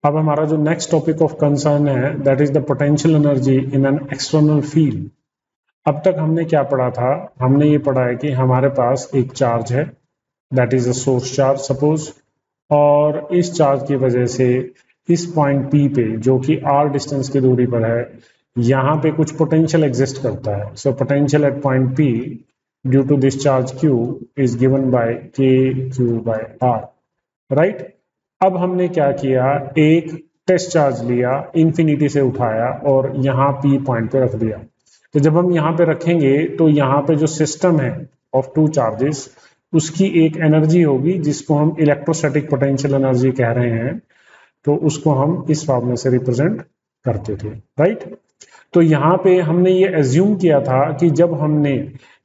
अब हमारा जो नेक्स्ट टॉपिक ऑफ कंसर्न है that is the potential energy in an external field. अब तक हमने क्या पढ़ा था, हमने ये पढ़ा है कि हमारे पास एक चार्ज है that is a source charge suppose, और इस चार्ज की वजह से इस पॉइंट P पे जो कि r डिस्टेंस की दूरी पर है यहाँ पे कुछ पोटेंशियल एग्जिस्ट करता है। So potential at point P due to this charge Q is given by KQ/R, right. अब हमने क्या किया, एक टेस्ट चार्ज लिया, इंफिनिटी से उठाया और यहाँ P पॉइंट पे रख दिया। तो जब हम यहाँ पे रखेंगे तो यहाँ पे जो सिस्टम है ऑफ टू चार्जेस उसकी एक एनर्जी होगी जिसको हम इलेक्ट्रोस्टैटिक पोटेंशियल एनर्जी कह रहे हैं, तो उसको हम इस फॉर्मूले से रिप्रेजेंट करते थे, राइट। तो यहाँ पे हमने ये एज्यूम किया था कि जब हमने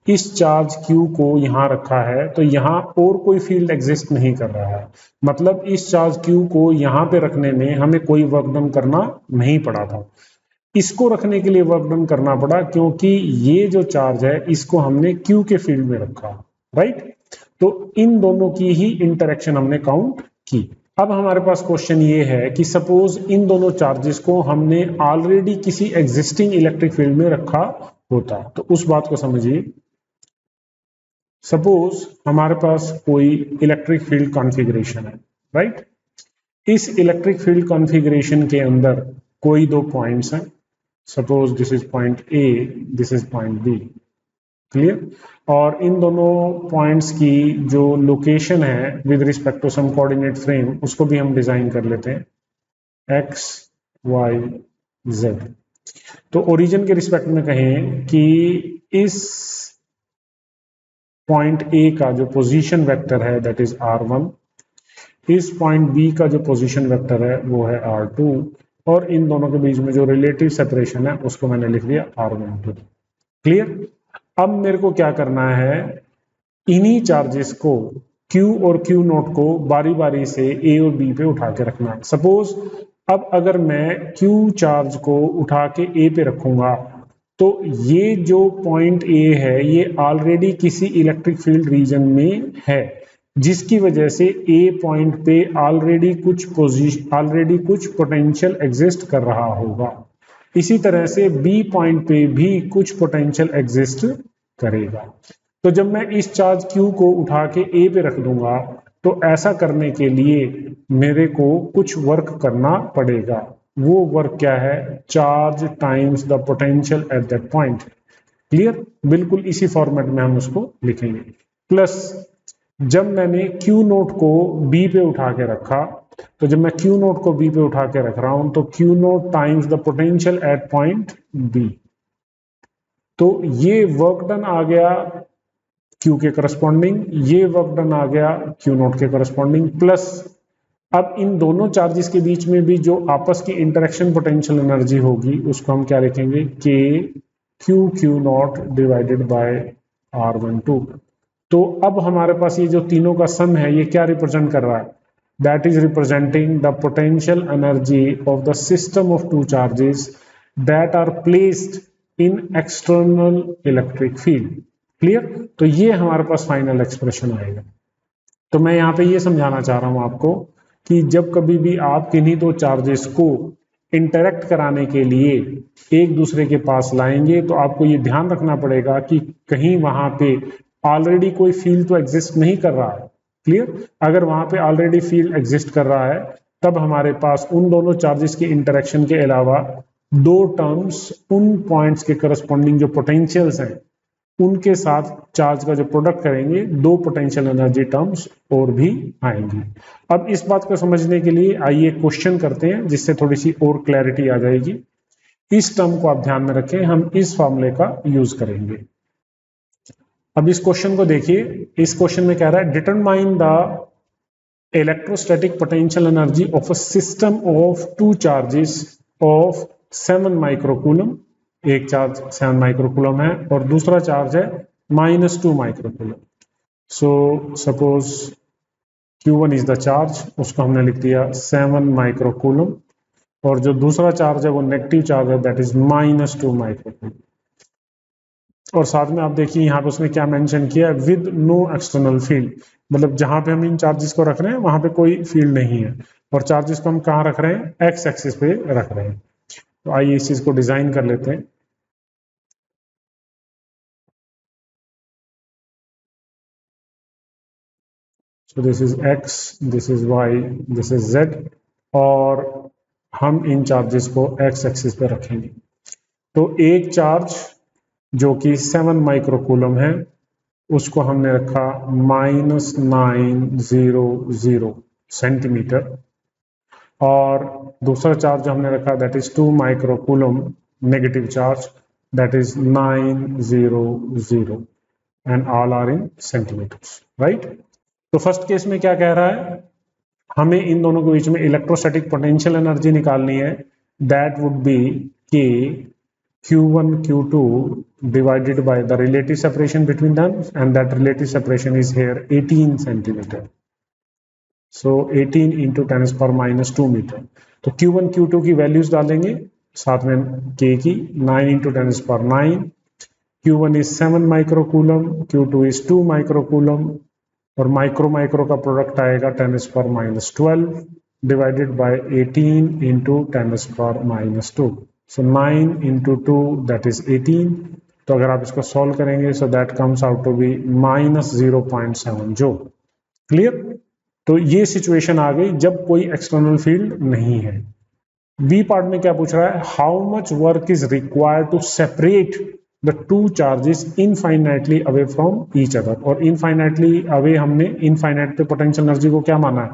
इस चार्ज Q को यहाँ रखा है तो यहाँ और कोई फील्ड एग्जिस्ट नहीं कर रहा है, मतलब इस चार्ज Q को यहाँ पे रखने में हमें कोई वर्क डन करना नहीं पड़ा था। इसको रखने के लिए वर्क डन करना पड़ा क्योंकि ये जो चार्ज है इसको हमने Q के फील्ड में रखा, राइट। तो इन दोनों की ही इंटरेक्शन हमने काउंट की। अब हमारे पास क्वेश्चन ये है कि सपोज इन दोनों चार्जेस को हमने ऑलरेडी किसी एग्जिस्टिंग इलेक्ट्रिक फील्ड में रखा होता, तो उस बात को समझिए। सपोज हमारे पास कोई इलेक्ट्रिक फील्ड कॉन्फ़िगरेशन है, राइट। इस इलेक्ट्रिक फील्ड कॉन्फ़िगरेशन के अंदर कोई दो पॉइंट्स हैं, suppose this is point A, this is point B, clear. और इन दोनों पॉइंट्स की जो लोकेशन है with respect to some coordinate frame उसको भी हम डिजाइन कर लेते हैं X, Y, Z। तो ओरिजिन के रिस्पेक्ट में कहें कि इस पॉइंट A का जो पोजीशन वेक्टर है दैट इज R1, इस पॉइंट B का जो पोजीशन वेक्टर है वो है R2, और इन दोनों के बीच में जो रिलेटिव सेपरेशन है उसको मैंने लिख दिया R12, क्लियर। अब मेरे को क्या करना है, इन्हीं चार्जेस को Q और Q नोट को बारी बारी से A और B पे उठा के रखना है। सपोज अब अगर मैं Q चार्ज को उठा के A पे रखूंगा तो ये जो पॉइंट A है ये ऑलरेडी किसी इलेक्ट्रिक फील्ड रीजन में है, जिसकी वजह से A पॉइंट पे ऑलरेडी कुछ पोटेंशियल एग्जिस्ट कर रहा होगा। इसी तरह से B पॉइंट पे भी कुछ पोटेंशियल एग्जिस्ट करेगा। तो जब मैं इस चार्ज Q को उठा के A पे रख दूंगा तो ऐसा करने के लिए मेरे को कुछ वर्क करना पड़ेगा। वो वर्क क्या है, charge times the potential at that point, clear. बिल्कुल इसी फॉर्मेट में हम उसको लिखेंगे। प्लस जब मैंने Q नोट को B पे उठा के रखा, तो जब मैं Q नोट को B पे उठा के रख रहा हूं तो Q note times the potential at point B, तो ये वर्क डन आ गया Q के करस्पॉन्डिंग, ये वर्क डन आ गया Q नोट के करस्पॉन्डिंग। प्लस अब इन दोनों चार्जेस के बीच में भी जो आपस की इंटरेक्शन पोटेंशियल एनर्जी होगी उसको हम क्या लिखेंगे, Q note divided by R12। तो अब हमारे पास ये जो तीनों का सम है ये क्या रिप्रेजेंट कर रहा है, that is representing the potential energy of the system of two charges that are placed in external electric field, clear. तो ये हमारे पास फाइनल एक्सप्रेशन आएगा। तो मैं यहाँ पे ये समझाना चाह रहा हूँ आपको कि जब कभी भी आप किन्हीं दो चार्जेस को इंटरेक्ट कराने के लिए एक दूसरे के पास लाएंगे तो आपको ये ध्यान रखना पड़ेगा कि कहीं वहां पे ऑलरेडी कोई फील्ड तो एग्जिस्ट नहीं कर रहा है, क्लियर। अगर वहां पे ऑलरेडी फील्ड एग्जिस्ट कर रहा है तब हमारे पास उन दोनों चार्जेस के इंटरेक्शन के अलावा दो टर्म्स उन पॉइंट्स के करस्पॉन्डिंग जो पोटेंशियल्स हैं उनके साथ चार्ज का जो प्रोडक्ट करेंगे दो पोटेंशियल एनर्जी टर्म्स और भी आएंगी। अब इस बात को समझने के लिए आइए क्वेश्चन करते हैं जिससे थोड़ी सी और क्लैरिटी आ जाएगी। इस टर्म को आप ध्यान में रखें, हम इस फॉर्मूले का यूज करेंगे। अब इस क्वेश्चन को देखिए, इस क्वेश्चन में कह रहा है determine the electrostatic potential energy of a system of two charges of 7 microcoulomb. एक चार्ज 7 माइक्रोकूलम है और दूसरा चार्ज है -2 microcoulomb. So suppose Q1 is the charge, उसको हमने लिख दिया 7 माइक्रोकूलम, और जो दूसरा चार्ज है वो नेगेटिव चार्ज है दैट इज -2 माइक्रोकूलम। और साथ में आप देखिए यहाँ पे उसने क्या मेंशन किया, विद नो एक्सटर्नल फील्ड। मतलब जहां पे हम इन चार्जेस को रख रहे हैं वहां पे कोई फील्ड नहीं है, और चार्जेस को हम कहाँ रख रहे हैं, एक्स एक्सिस पे रख रहे हैं। तो आइए इस चीज को डिजाइन कर लेते हैं। So this is X, this is Y, this is Z, और हम इन चार्जेस को एक्स एक्सिस पे रखेंगे। तो एक चार्ज जो कि 7 माइक्रोकूलम है उसको हमने रखा -900 सेंटीमीटर, और दूसरा चार्ज जो हमने रखा that is 2 microcoulomb negative charge, that is 900, and all are in centimetres, right. तो फर्स्ट केस में क्या कह रहा है, हमें इन दोनों के बीच में इलेक्ट्रोस्टैटिक पोटेंशियल एनर्जी निकालनी है, दैट वुड बी के Q1 Q2 divided by the relative separation between them, and that relative separation is here 18 centimeter. So 18 into 10⁻⁻2 metre. तो Q1 Q2 की वैल्यूज डालेंगे, साथ में K की, 9 into 10⁻⁹, Q1 is 7 microcoulomb, Q2 is 2 microcoulomb, और micro micro का product आएगा 10⁻12 divided by 18 into 10⁻²। So 9 into 2 that is 18। तो अगर आप इसको सॉल्व करेंगे so that comes out to be -0.7 joule. Clear. तो ये सिचुएशन आ गई जब कोई एक्सटर्नल फील्ड नहीं है। बी पार्ट में क्या पूछ रहा है, how much work is required to separate the two charges infinitely away from each other. और इनफाइनाइटली अवे हमने इनफाइनाइट पे पोटेंशियल एनर्जी को क्या माना है,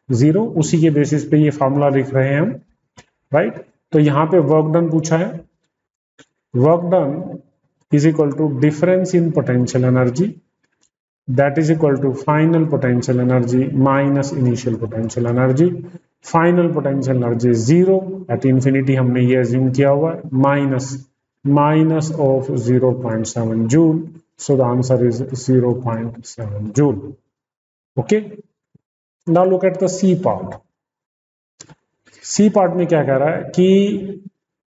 0, उसी के बेसिस पे ये फॉर्मूला लिख रहे हैं हम, राइट। तो यहां पे वर्क डन पूछा है, work done is equal to difference in potential energy that is equal to final potential energy minus initial potential energy. Final potential energy 0 at infinity, हमने ये अज्यूम किया हुआ है, minus of 0.7 joule. So the answer is 0.7 joule. Okay, now look at the C part. C part में क्या कह रहा है कि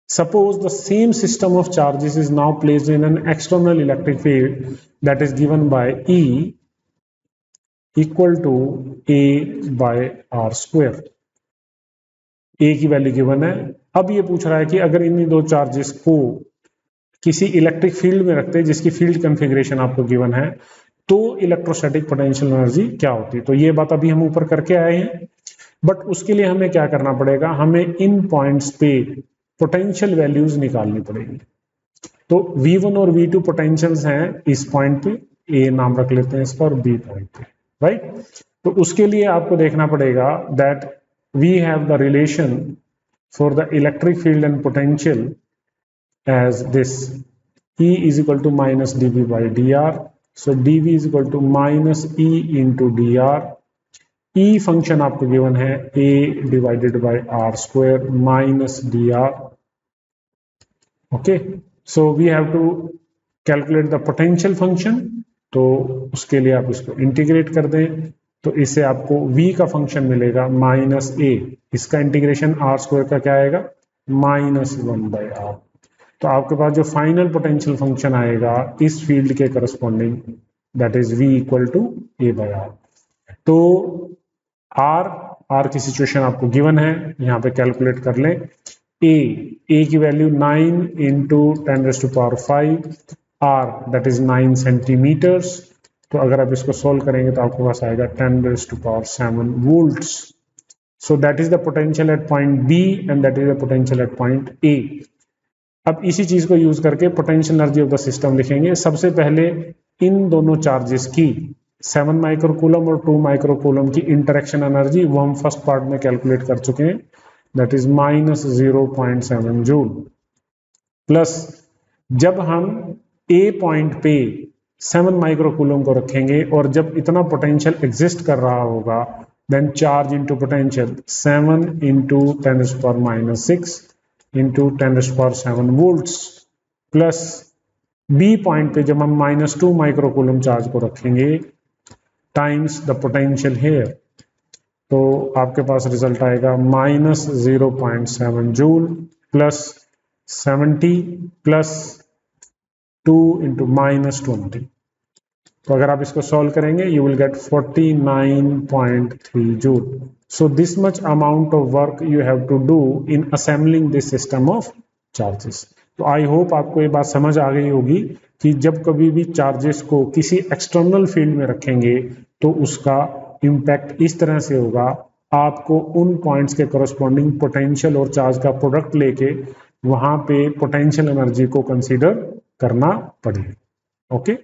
suppose the same system of charges is now placed in an external electric field that is given by E equal to A by R square। A की value given है। अब ये पूछ रहा है कि अगर इन दो चार्जेस को किसी इलेक्ट्रिक फील्ड में रखते हैं जिसकी फील्ड कॉन्फ़िगरेशन आपको गिवन है, तो इलेक्ट्रोस्टैटिक पोटेंशियल एनर्जी क्या होती है। तो ये बात अभी हम ऊपर करके आए हैं, बट उसके लिए हमें क्या करना पड़ेगा, हमें इन पॉइंट्स पे पोटेंशियल वैल्यूज निकालनी पड़ेगी। तो V1 और V2 पोटेंशियल्स हैं इस पॉइंट पे, A नाम रख लेते हैं इसका, और B पॉइंट पे, राइट। तो उसके लिए आपको देखना पड़ेगा that we have the relation for the electric field and potential as this, E is equal to minus dV by dr। So dV is equal to minus E into dr। E function आपको given है A divided by R square minus dr। Okay, so we have to calculate the potential function. तो उसके लिए आप इसको integrate कर दें, तो इससे आपको V का फंक्शन मिलेगा -A, इसका इंटीग्रेशन R स्क्वायर का क्या आएगा, -1/r। तो आपके पास जो फाइनल पोटेंशियल फंक्शन आएगा इस फील्ड के corresponding, that is V equal to A/r। तो R की सिचुएशन आपको गिवन है, यहाँ पे कैलकुलेट कर लें। A की value 9 into 10⁵, R that is 9 centimetres. तो अगर आप इसको सोल्व करेंगे तो आपके पास आएगा 10⁷ volts. So that is the potential at point B and that is the potential at point A। अब इसी चीज को यूज करके potential energy of the system लिखेंगे। सबसे पहले इन दोनों चार्जेस की 7 माइक्रोकूलम और 2 माइक्रोकूलम की इंटरेक्शन एनर्जी वो हम फर्स्ट पार्ट में कैलकुलेट कर चुके हैं, दैट इज -0.7 जूल। प्लस जब हम A पॉइंट पे 7 माइक्रोकूलम को रखेंगे और जब इतना पोटेंशियल एग्जिस्ट कर रहा होगा, then charge into potential 7 into 10⁻⁶ into 10⁷ volts, plus B point पे जब हम -2 माइक्रोकूलम चार्ज को रखेंगे टाइम्स द पोटेंशियल हेयर, तो आपके पास रिजल्ट आएगा -0.7 जूल प्लस 70 प्लस 2 into -20। तो अगर आप इसको सॉल्व करेंगे you will get 49.3 joule. So this much amount of work you have to do in assembling this system of charges. तो आई होप आपको ये बात समझ आ गई होगी कि जब कभी भी चार्जेस को किसी एक्सटर्नल फील्ड में रखेंगे तो उसका इम्पैक्ट इस तरह से होगा, आपको उन पॉइंट्स के करस्पॉन्डिंग पोटेंशियल और चार्ज का प्रोडक्ट लेके वहां पे पोटेंशियल एनर्जी को कंसीडर करना पड़ेगा. ओके.